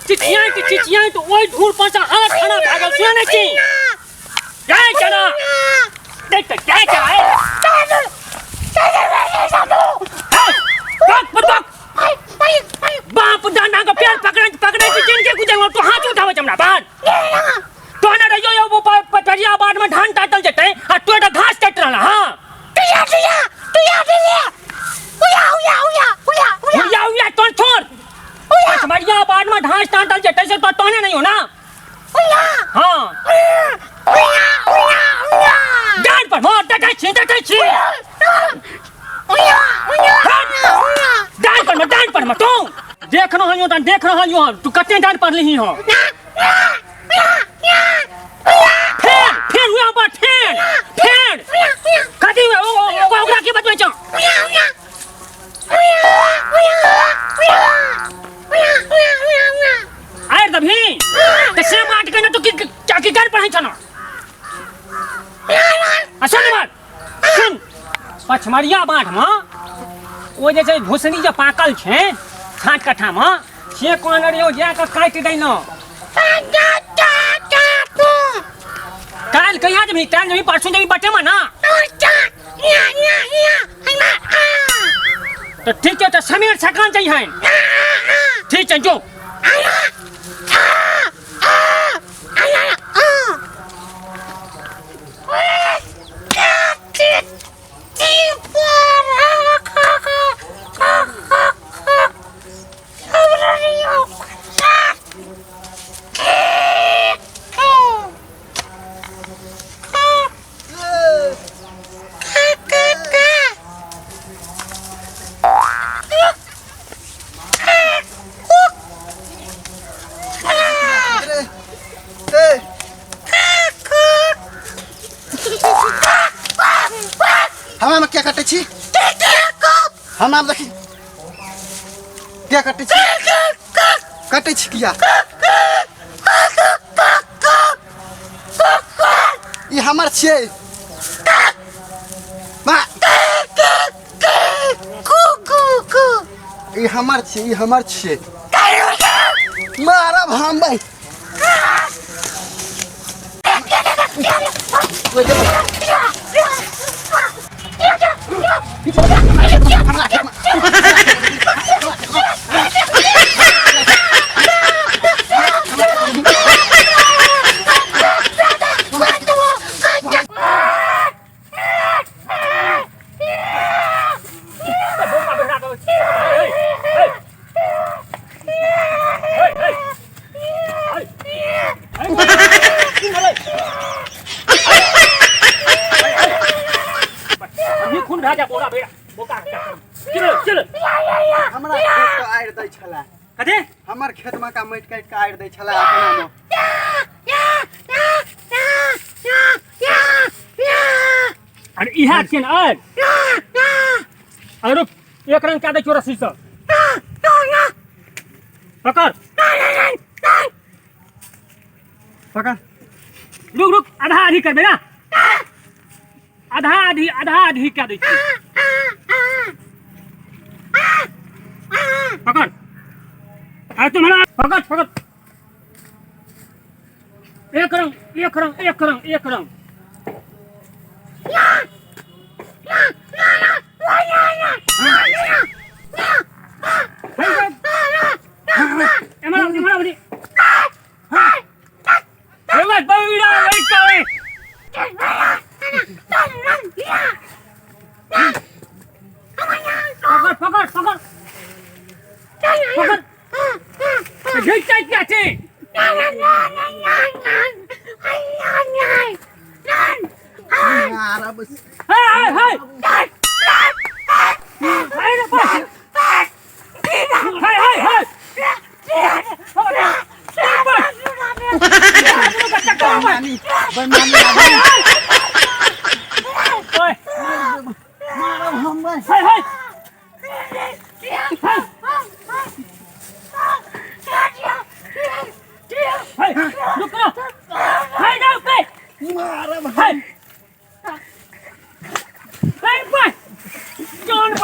चिचियाई तो ओई धूल पासा हाथ खाना भागल सुने छी जाय चला देख क्या क्या है बाप दाना का पैर पकड़े जिनके गुजर तो हाथ उठावे चमड़ा बात तो ना रहियो यो वो पटरिया बाद में धान टाटल जते आ तू एटा घास काट रहला हां तुया तो छोड़ पटरिया बाद में घास टाटल जते से तो तोने नहीं हो ना हां डांड पर मार टटा छी डांड पर मत तू देख रहा हूं तू कते डांड पर ली हो फेर हुआ बात फेर कदी ओकरा की बतबै छ आयर दभी से माट के न तो की चाकी कर पढ़ै छ न असन बात सुन पछमरिया बाट में ओ जे छै भूसनी जे पाकल छै छाट कट्ठा में से कोन रियो जा के काट दै न काल कहिया जमी परसों जमी बटे में ना तो ठीक है तो समीर सकान चाहिए ठीक है जो हम क्या करते छी हम नाम देखी क्या करते छी करते छी किया ये हमार छे ये हमार छे मारा हम भाई हमार खेत में का माटि काट के आड़ दै छला अपना में अरे इहा छिन और एक रंग का दे 8400 पकड़ रुक आधा आधी कर देना आधा आधी क्या दे पकड़ आ तुम्हारा पकड़ एक रंग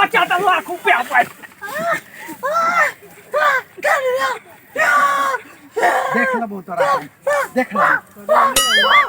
bachata lá com o pé, rapaz. देख लेबो तोरा देख लेबो